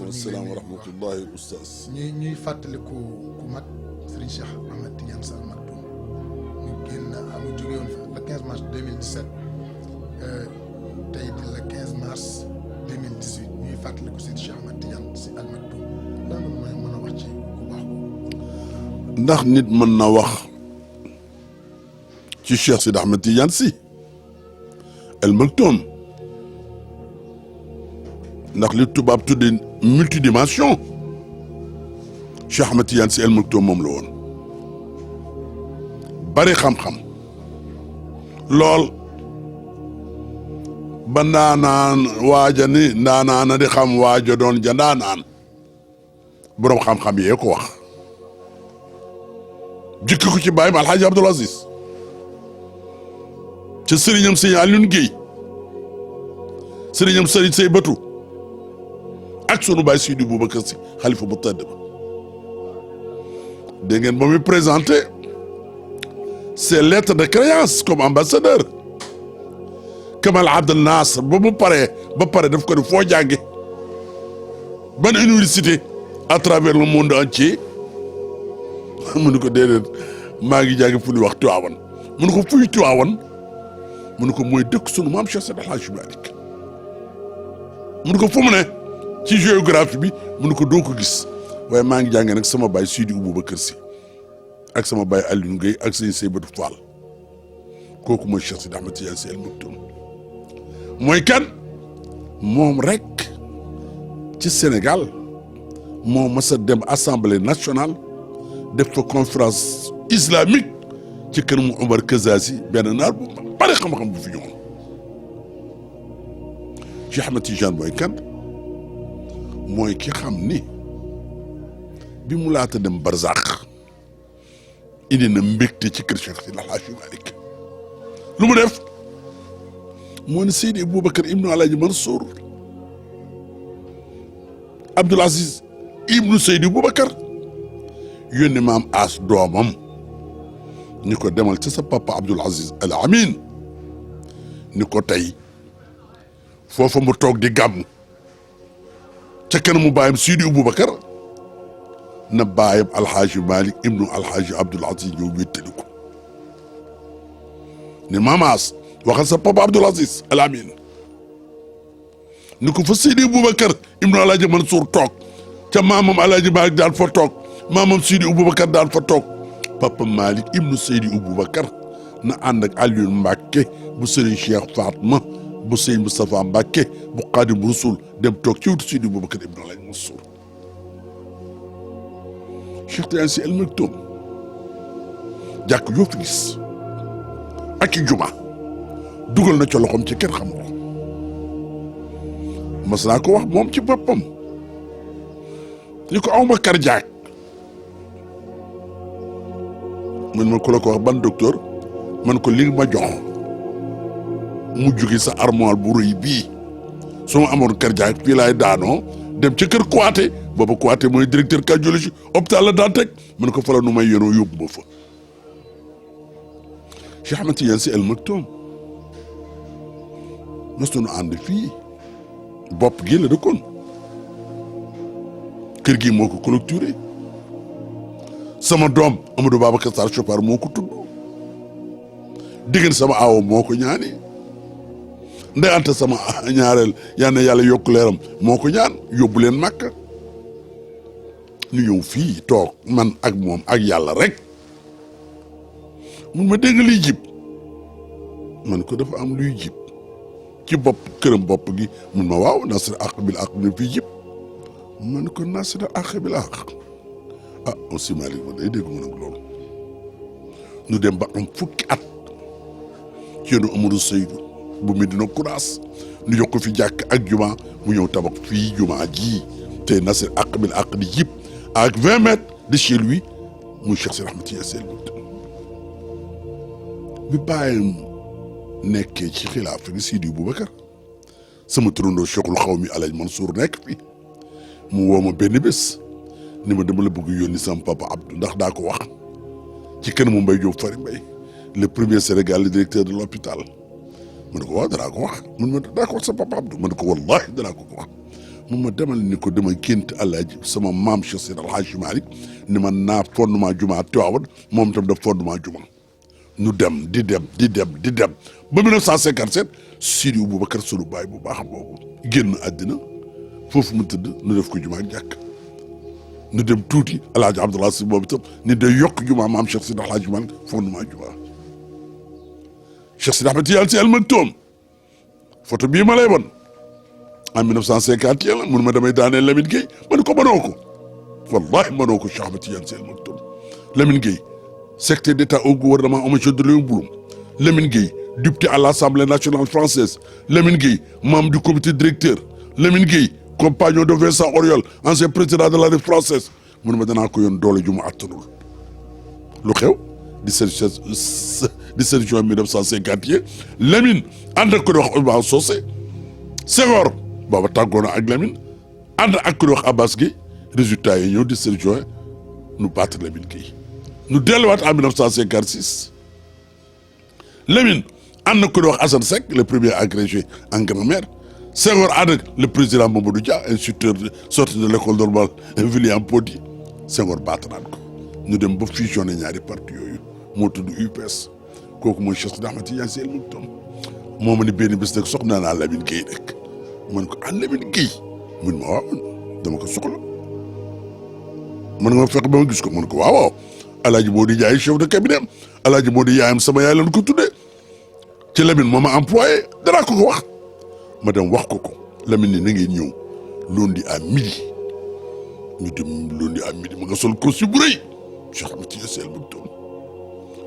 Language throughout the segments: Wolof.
waaleykum salaam wa rahmatullahi oustaz. ñuy fàttaliku ku mag Serigne Cheikh Ahmed Tidiane Sy Al Maktoum ñu génn mu jóge woon fa le 15 mars 2017 tey di le 15 mars 2018 ñuy fàttaliku Serigne Cheikh Ahmed Tidiane Sy Al Maktoum lan la mooy mën a wax ci ku baax ko. ndax nit mën na wax ci Cheikh Sidi Ahmed Tidiane Sy Al Maktoum ndax li tubaab tudde multidimension Cheikh Ahmed Tidiane Sy Al Maktoum moom la woon bari xam-xam lool ba ndaanaan waaja ni ndaanaana di xam waaja doon ja ndaanaan boroom xam-xam yee ko wax jikki ko ci bàyyim Alxaaji Abdul Aziz ca sëriñam sëñ Alioune Guèye sëriñam sëriñ Sey Batu ak sunu baay Sidi Boubacar Sy xalifa bu tëdd ba dégg ngeen ba muy présenté ses lettres de créance comme ambassadeur Kamal Abdel Nasser ba pare daf ko ne foo jànge ban université à travers le monde entier mu ne ko déedéet maa ngi jànge fu ñuy wax Tiwaawan mu ne ko fuy Tiwaawan mu ne ko mooy dëkk sunu maam Cheikh Seydi El Hadji Malick mu ne ko fu mu ne ci géographie bi mu ne ko doo ko gis waaye maa ngi jàngee nag sama baay Sidi Boubacar Sy ak sama baay Alioune Guèye ak sëñ Seybatu Fall kooku mooy Cheikh Sidi Ahmed Tidiane Sy Al Maktoum mooy kan moom rek ci Sénégal moo mas a dem assemblée nationale def fa conférence islamique ci kër mu Omar Kazazi benn naar bu bari xam-xam bu fi ñëwoon Cheikh Ahmed Tidiane mooy kan mooy ki xam ni bi mu laata dem barzaq indi na mbégte ci kër Cheikh Seydi El Hadji Malick lu mu def moo ne Seydi Aboubacar ibnu Alaaji Mansour Abdoul Aziz ibnu Seydi Aboubacar yónni maam as doomam ni ko demal ci sa papa Abdoul Aziz Al Amin ni ko tey foofa mu toog di gàmm ca kanamu baayam Sidi Aboubacar na baayam Alxaaji Malick ibnu Alxaaji Abdoul Aziz ñëw wéttali ko ne maamaas waxal sa papa Abdoul Aziz Al Amin ni ko fa Sidi Aboubacar ibnu Alxaaji Mansour toog ca maamam Alxaaji Malick daan fa toog maamam Sidi Aboubacar daan fa toog papa Malick ibnu Seydi Aboubacar na ànd ak Alioune Mbacke bu Serigne Cheikh Fatma bu Seydi Moustapha Mbacke bu Xaadim Rasul dem toog ci wutu Sidi Aboubacar ibnu Alaaji Mansour Cheikh Tidiane Sy Al Maktoum jàkk yoo fi gis ak i juma dugal na ca loxoom ci kenn xam ko mas naa ko wax moom ci boppam ni ko awma cardiaque man ma ku la ko wax ban docteur man ko li ma jox mu jóge sa armoire bu rëy bii su ma amoon cardiaque fii laay daanoo dem ca kër Kouaté booba Kouaté mooy directeur cardiologie hôpital la daan teg man ko fa la nu may yénoo yóbbu ma fa Cheikh Ahmed Tidiane Sy Al Maktoum mos nañu ànd fii bopp gi la dëkkoon kër gi moo ko clôturé sama doom Amadou Babacar Sarr Chopard moo ko tudd diggante sama aawo moo ko ñaani ndey anta sama ñaareel yal na yàlla yokk leeram moo ko ñaan yóbbu leen Makka ñu ñëw fii toog man ak moom ak yàlla rek mun ma dégg liy jib man ko dafa am luy jib ci bopp këram bopp gi mun ma waaw nasr aq bil aq ne fii jib man ko nasr aq bil aq ah aussi Malick ma day dégg mu nag loolu ñu dem ba am fukki at ci yoonu Amadou Seydou bu Medina Gounass ñu jox ko fi jàkk ak juma mu ñëw tabax fii juma ji te nasr aq bil aq di jib ak 20 mètres de chez lui muy Cheikh Seydi Ahmed Tidiane Sy Al Maktoum bi bàyyam nekkee ci xilaafa gi Sidi Boubacar sama turandoo Cheikhul Xawmi Alaaji Mansour nekk fi mu woo ma benn bés ni ma dama la bëgg yónni sama papa Abdou ndax daa ko wax ci kanamu Mbaye Diop Fary Mbaye le premier Sénégal le directeur de l'hôpital ma ne ko waaw danaa ko wax mun ma daa ko wax sa papa Abdou ma ne ko wallahi danaa ko wax mu ma demal ni ko dama gént Alaaji sama maam Cheikh Seydi El Hadji Malick ni man naa fondement juma Tiwaawan moom itam daf fondement juma ñu dem di dem ba 1957 Sidi Boubacar sunu baay bu baax boobu génn àddina foofu mu tëdd nu def ko juma ak jàkk ñu dem tuuti Alaaji Abdoulaye Si boobu itam ni day yokk juma maam Cheikh Seydi El Hadji Malick fondement juma Cheikh Sidi Ahmed Tidiane Sy Al Maktoum photo bii ma lay won en 1951 la mun ma damay daaneel Lamine Gueye man ko mënoo ko wallahi mënoo ko Cheikh Ahmed Tidiane Sy Al Maktoum Lamine Gueye secrétaire d'État au gouvernement au monsieur de Léon Blum Lamine Gueye député à l'Assemblée nationale française Lamine Gueye membre du comité directeur Lamine Gueye compagnon de Vincent Auriol ancien président de la République française mun ma danaa ko yoon doole ju mu attanul lu xew 17 juin 1951 Lamine ànd ak ko di wax Ousmane Socé Senghor booba tàggoo na ak Lamine ànd ak ko di wax Abbas Gueye résultat yi ñëw 17 juin nu battre Lamine Gueye nu delluwaat en 1956 Lamine ànd na ko di wax Assane Seck le premier agrégé en grammaire Senghor ànd ak le président Mamadou Dia instituteur sorti de l'école normale William Ponty Senghor battre naat ko ñu dem ba fusionné ñaari parti yooyu moo tudd UPS kooku mooy Cheikh Sidi Ahmed Tidiane Sy Al Maktoum moo ma ni benn bés nag soxla naa Lamine Gueye rek man ko Lamine Gueye mun ma waaw dama ko soxla man nga fekk ba ma gis ko man ko waaw Alaaji Mody Ndiaye chef de cabinet am Alaaji Mody yaayam sama yaay lañ ko tuddee ci Lamine moo ma employé danaa ko wax ma dem wax ko Lamine ni na ngeen ñëw lundi à midi ñu dem lundi à midi ma nga sol costume bu rëy Cheikh Ahmed Tidiane Sy Al Maktoum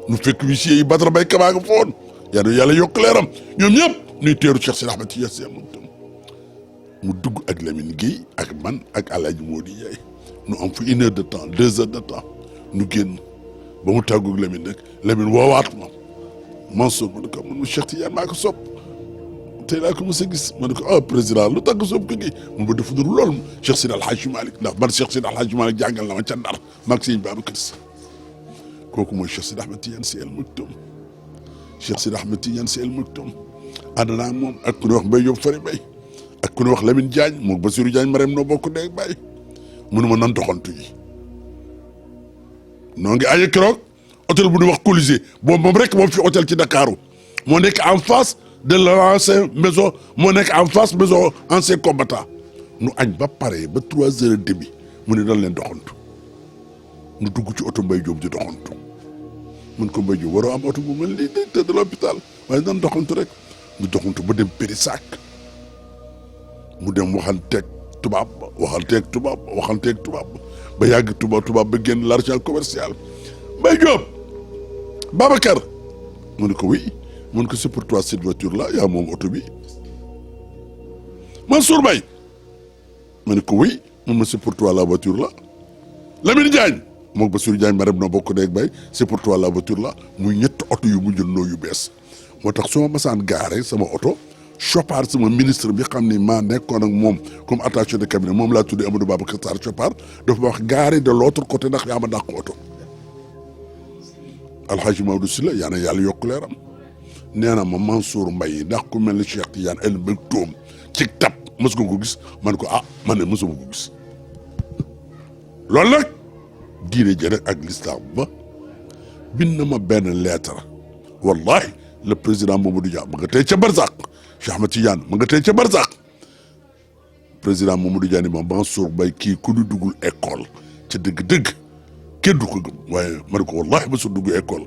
nu fekk huissier yi Badara Mbaye Kaba nga foon yàlla yokk leeram ñoom ñëpp ñuy teeru Cheikh Sidi Ahmed Tidiane Sy Al Maktoum mu dugg ak Lamine Gueye ak man ak Alaaji Mody Ndiaye nu am fa 1 heure de temps 2 heures de temps nu génn ba mu tàggu ak Lamine nag Lamine woowaat ma Mansour ma ne ko man Cheikh Tidiane maa ko sopp tey laa ko mos a gis ma ne ko président lu tax nga sopp ko gi mu ba defu dul loolu Cheikh Sidi El Hadji Malick ndax man Cheikh Sidi El Hadji Malick jàngal na ma ca Ndar maag sëñ Babacar Sy kooku mooy Cheikh Sidi Ahmed Tidiane Sy Al Maktoum Cheikh Sidi Ahmed Tidiane Sy Al Maktoum ànd naa moom ak ku ñuy wax Mbaye Diop Fary Mbaye ak ku ñuy wax Lamine Diagne moom Bassirou Diagne Marème noo bokk ndey ak baay mënu ma nan doxantu yi noo ngi aye keroog hôtel bu ñuy wax Colisée boobu moom rek moom fi hôtel ci Dakar moo nekk en face de l'ancien maison moo nekk en face maison ancien combattant nu añ ba pare ba 3h30 mu ne dañ leen doxantu nu dugg ci oto Mbaye Diop di doxantu mun ko Mbaye Diop waroo am oto bu mel nii directeur de l'hôpital waaye nan doxantu rek nu doxantu ba dem Périssac mu dem waxanteeg tubaab ba yàgg tubaab ba génn l'argent commercial Mbaye Diop Babacar mu ne ko oui mun ko c'est pour toi cette voiture là yaa moom oto bi Mansour Mbaye mu ne ko oui mun ma c'est pour toi la voiture là Lamine Diagne moom Bassirou Diagne Marème noo bokk neeg bay c'est pour toi la voiture là muy ñett oto yu mu jëndoo yu bees moo tax su ma masaan gaare sama oto Chopard sama ministre bi xam ni maa nekkoon ak moom comme attaché de cabinet moom laa tuddee Amadou Babacar Sarr Chopard dafa ma wax gaare de l'autre côté ndax yaa ma dàq oto Alhaji Maodo Sylla yaa na yàlla yokk leeram nee na ma Mansour Mbaye ndax ku mel ni Cheikh Tidiane Al Maktoum ci tab mës nga ko gis man ko man ne mësuma ko gis loolu nag diine ji rek ak l'islam ba bind na ma benn lettre wallahi le président Mamadou Dia ma nga tey ca Barzak Cheikh Ahmed Tidiane ma nga tey ca Barzak président Mamadou Dia ni ma Mansour Mbaye kii ku ñu duggul école ca dëgg-dëgg kenn du ko gëm waaye ma ne ko wallahi mësul dugg école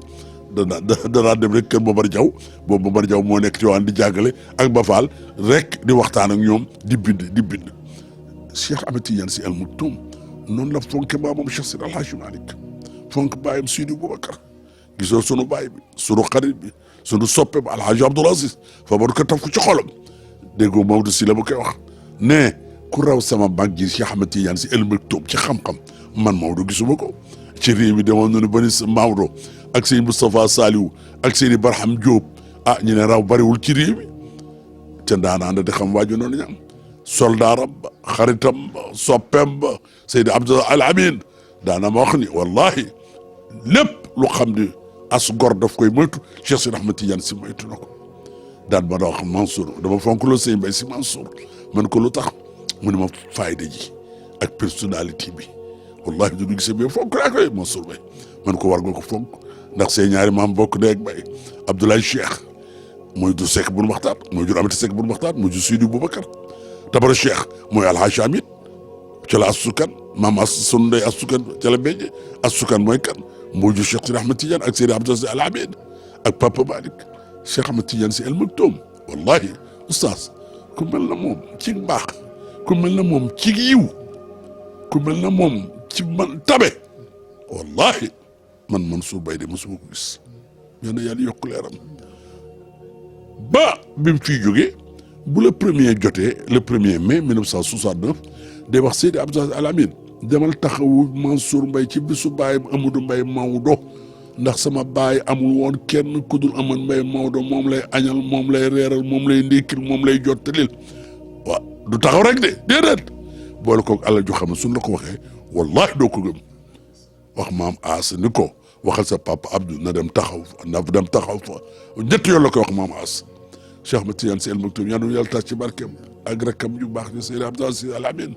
danaa dem rek kër Momar Diaw boobu Momar Diaw moo nekk ci waan di jàngale ak Bafal rek di waxtaan ak ñoom di bind Cheikh Ahmed Tidiane Sy Al Maktoum noonu la fonke maamam Cheikh Sidi El Hadji Malick fonk baayam Sidi Boubacar gisoo sunu baay bi sunu xarit bi sunu soppe ba Alhaji Abdoul Aziz fa war ko taf ko ci xolam déggoo Maodo Sylla ba koy wax ne ku raw sama mag ji Cheikh Ahmed Tidiane Sy Al Maktoum ci xam-xam man Maodo gisuma ko ci réew mi demoon nañu ba ni Maodo ak sëñ Moustapha Saliou ak sëñ Barham Diop ñu ne raw bariwul ci réew mi te ndaanaan di xam waaju noonu ñam soldaaram ba xaritam ba soppeem ba Seydi Abdallah Al Amin daana ma wax ni wallahi lépp lu xam ni as gor daf koy moytu Cheikh Sidi Ahmed Tidiane Sy moytu na ko daan ma wax Mansour dama fonk loolu sëñ Mbaye Sy Mansour man ko lu tax mu ne ma fayda ji ak personnalité bi wallahi du gisee bi fonk laa koy Mansour Mbaye man ko war nga ko fonk ndax seen ñaari maam bokk ndey ak baay Abdoulaye Cheikh mooy du Seck bun Maxtaar mooy jur Amati Seck bun Maxtaar mooy jur Sidi Boubacar Tabara Cheikh mooy Alhaji Amit ca la asukan maam as sunu ndey asukan ca la béjje asukan mooy kan moo jur Cheikh Sidi Ahmed Tidiane ak Sidi Abdou Aziz Al Amin ak Papa Malick Cheikh Ahmed Tidiane si El Maktoum wallahi oustaz ku mel na moom ci mbaax ku mel na moom ci yiw ku mel na moom ci man tabe wallahi man Mansour Mbaye de mosuma ko gis yal na yàlla yokk leeram ba bi mu fiy jógee bu le premier jotee le 1er mai 1969 day wax Seydi Abdou Aziz Al Amine demal taxawu Mansour Mbaye ci bisu baayam Amadou Mbaye Maodo ndax sama baay amul woon kenn ku dul Amadou Mbaye Maodo moom lay añal moom lay reeral moom lay ndékkil moom lay jottalil waaw du taxaw rek de déedéet boole koog àlla ju xam ne suñ la ko waxee wallahi doo ko gëm wax maam As ni ko waxal sa papa Abdou na dem taxaw fa ñetti yoon la ko wax maam As Cheikh Ahmed Tidiane Sy Al Maktoum yaa ngi yàlla tax ci barkeem ak rakkam yu baax ni Seydi Abdou Aziz Al Amine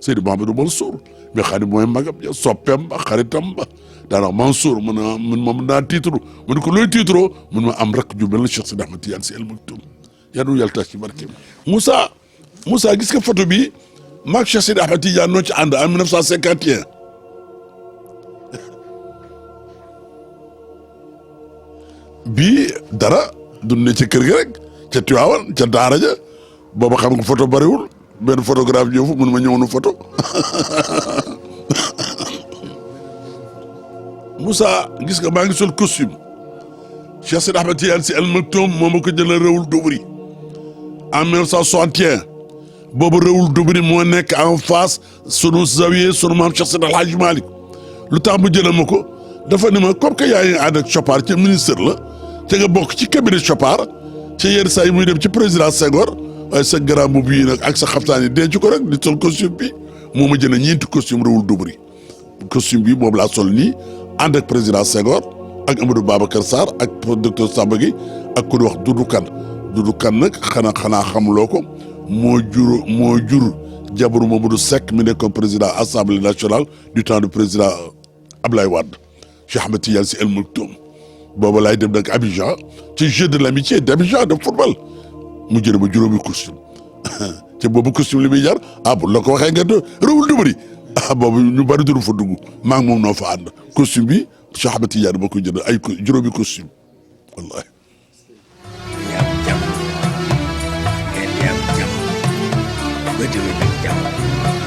Seydi Mouhamadou Mansour mais xam ne mooy magam ja soppeem ba xaritam ba daanaka Mansour mun naa tiitru mu ne ko looy tiitroo mun ma am rakk ju mel ne Cheikh Seydi Ahmed Tidiane Sy Al Maktoum yaa ngi yàlla tax ci barkeem. Moussa gis nga photo bi maag Cheikh Seydi Ahmed Tidiane noo ci ànd en 1951 bii dara dund ci kër gi rek. ca Tiwaawan ca daara ja booba xam nga photo bariwul benn photographe ñëw fa mun ma ñëw nu photo Moussa gis nga maa ngi sol costume Cheikh Seydi Ahmed Tidiane Sy Al Maktoum moo ma ko jëlee Réwul Dubri en 1961 boobu Réwul Dubri moo nekk en face sunu zawiye sunu maam Cheikh Seydi El Hadji Malick lu tax mu jëlee ma ko dafa ne ma comme que yaa ngi ànd ak Chopard ca ministre la te nga bokk ci cabinet Chopard ci yenn saa yi muy dem ci président Senghor waaye sa grand mbubb yi nag ak sa xaftaan yi denc ko rek di sol costume bi moo ma jënd ñeenti costume Réwul Dubri costume bi moom laa sol nii ànd ak président Senghor ak Amadou Babacar Sarr ak docteur Samba Gueye ak ku di wax Doudou Kane nag xanaa xamuloo ko moo jur jabaru Mamadou Seck mi nekkoon président assemblée nationale du temps du président Ablaye Wade Cheikh Ahmed Tidiane Sy Al Maktoum booba laay dem nag Abidjan ci jeu de l'amitié d'Abidjan de football mu jël ma juróomi costume te boobu costume li muy jar bu la ko waxee nga Réwul Dubri boobu ñu bari duru fa dugg maa ngi moom noo fa ànd costume bi Cheikh Ahmed Tidiane ma koy jënd ay juróomi costume wallahi ba déwén nag jàmm